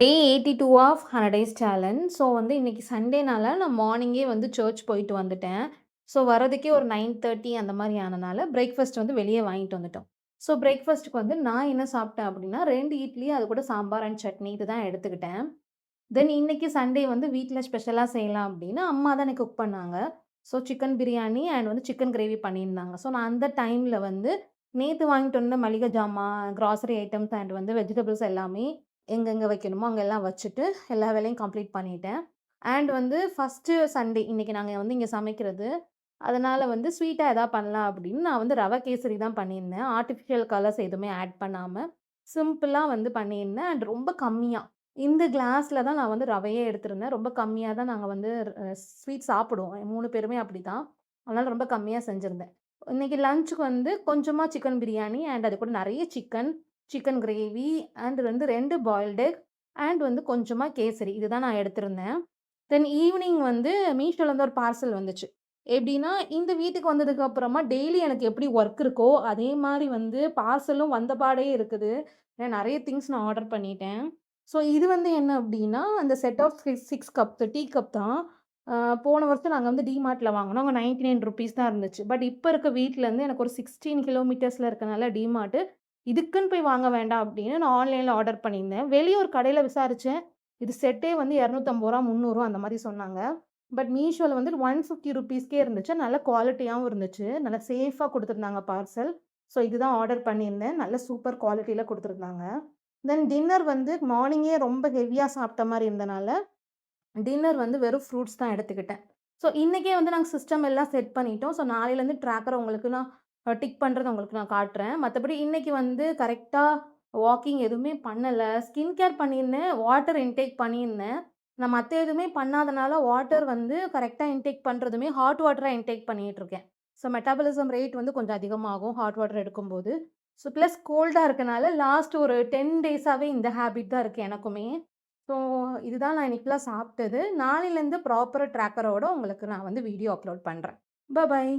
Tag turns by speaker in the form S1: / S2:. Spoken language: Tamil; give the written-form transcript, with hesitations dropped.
S1: Day 82 of 100 days challenge. So வந்து இன்னைக்கு சண்டேனால நான் மார்னிங்கே வந்து சர்ச் போயிட்டு வந்துட்டேன். ஸோ வரதுக்கே ஒரு 9:30 அந்த மாரி ஆனனால பிரேக்ஃபாஸ்ட் வந்து வெளிய வாங்கிட்டு வந்துட்டோம். ஸோ பிரேக்ஃபாஸ்ட்டுக்கு வந்து நான் என்ன சாப்பிட்டேன் அப்டின்னா, 2 இட்லி அது கூட சாம்பார் அண்ட் சட்னி இதுதான் எடுத்துக்கிட்டேன். தென் இன்னைக்கு சண்டே வந்து வீட்ல ஸ்பெஷலா செய்யலாம் அப்டின்னு அம்மா தான் எனக்கு குக் பண்ணாங்க. ஸோ சிக்கன் பிரியாணி அண்ட் வந்து சிக்கன் கிரேவி பண்ணியிருந்தாங்க. ஸோ நான் அந்த டைம்ல வந்து நேத்து வாங்கிட்டு வந்த மளிகை ஜாமான், கிராசரி ஐட்டம்ஸ் அண்ட் வந்து வெஜிடபிள்ஸ் எல்லாமே எங்கெங்க வைக்கணுமோ அங்கெல்லாம் வச்சுட்டு, எல்லா வேலையும் கம்ப்ளீட் பண்ணிட்டேன். அண்ட் வந்து ஃபர்ஸ்ட்டு சண்டே இன்னைக்கு நாங்க வந்து இங்க சமைக்கிறது. அதனால வந்து ஸ்வீட்டா எதா பண்ணலாம் அப்படின்னு நான் வந்து ரவா கேசரி தான் பண்ணியிருந்தேன். ஆர்ட்டிஃபிஷியல் கலர்ஸ் எதுவுமே ஆட் பண்ணாம, சிம்பிளா வந்து பண்ணியிருந்தேன். அண்ட் ரொம்ப கம்மியா. இந்த கிளாஸ்ல தான் நான் வந்து ரவையே எடுத்திருந்தேன். ரொம்ப கம்மியா தான் நாங்க வந்து ஸ்வீட் சாப்பிடுவோம். 3 பேருமே அப்படிதான். அதனால ரொம்ப கம்மியா செஞ்சிருந்தேன். இன்னைக்கு லஞ்சுக்கு வந்து கொஞ்சமா சிக்கன் பிரியாணி அண்ட் அது கூட நெறைய சிக்கன், சிக்கன் கிரேவி அண்ட் வந்து 2 பாயில்டு எக் அண்ட் வந்து கொஞ்சமா கேசரி. இதுதான் நான் எடுத்திருந்தேன். தென் ஈவினிங் வந்து மீஷோலருந்து ஒரு பார்சல் வந்துச்சு. எப்படின்னா, இந்த வீட்டுக்கு வந்ததுக்கு அப்புறமா டெய்லி எனக்கு எப்படி ஒர்க் இருக்கோ, அதே மாரி வந்து பார்சலும் வந்த பாடே இருக்குது. ஏன்னா நெறைய திங்ஸ் நான் ஆர்டர் பண்ணிட்டேன். ஸோ இது வந்து என்ன அப்படின்னா, அந்த set of 6 cups tea cup தான். அ போன வருஷம் நாங்க வந்து டிமார்ட்ல வாங்குனோம். அங்க ₹99 தான் இருந்துச்சு. பட் இப்ப இருக்க வீட்லருந்து எனக்கு ஒரு 16 கிலோமீட்டர்ஸ்ல இருக்கனால டிமார்ட் இதுக்குன்னு போய் வாங்க வேண்டாம் அப்படின்னு நான் ஆன்லைன்ல ஆர்டர் பண்ணியிருந்தேன். வெளிய ஒரு கடையில விசாரிச்சேன். இது செட்டே வந்து ரூ. 250 300 அந்த மாரி சொன்னாங்க. பட் மீஷோல வந்து ₹150க்கே இருந்துச்சு. நல்ல குவாலிட்டியாவும் இருந்துச்சு. நல்லா சேஃபா குடுத்துருந்தாங்க பார்சல். ஸோ இதுதான் ஆர்டர் பண்ணியிருந்தேன். நல்ல சூப்பர் குவாலிட்டில குடுத்துருந்தாங்க. தென் டின்னர் வந்து மார்னிங்கே ரொம்ப ஹெவியா சாப்பிட்ட மாரி இருந்தனால, டின்னர் வந்து வெறும் ஃப்ரூட்ஸ் தான் எடுத்துக்கிட்டேன். ஸோ இன்னைக்கே வந்து நாங்க சிஸ்டம் எல்லாம் செட் பண்ணிட்டோம். ஸோ நாளையிலேருந்து ட்ராக்கர் உங்களுக்கு நான் டிக் பண்றத உங்களுக்கு நான் காட்டுறேன். மத்தபடி இன்னைக்கு வந்து கரெக்ட்டா வாக்கிங் எதுவுமே பண்ணல. ஸ்கின் கேர் பண்ணியிருந்தேன். வாட்டர் இன்டேக் பண்ணியிருந்தேன். நான் மத்த எதுவுமே பண்ணாதனால வாட்டர் வந்து கரெக்ட்டா இன்டேக் பண்றதுமே ஹாட் வாட்டரா இன்டேக் பண்ணிட்டுருக்கேன். ஸோ மெட்டாபாலிசம் ரேட் வந்து கொஞ்சம் அதிகமாகும் ஹாட் வாட்டர் எடுக்கும்போது. ஸோ ப்ளஸ் கோல்டா இருக்கனால லாஸ்ட் ஒரு 10 டேஸாவே இந்த ஹேபிட் தான் இருக்கு எனக்குமே. ஸோ இதுதான் நான் இன்னைக்கு ஃபுல்லா சாப்பிட்டது. நாளையிலேருந்து ப்ராப்பர் ட்ராக்கரோட உங்களுக்கு நான் வந்து வீடியோ அப்லோட் பண்றேன். பாய்.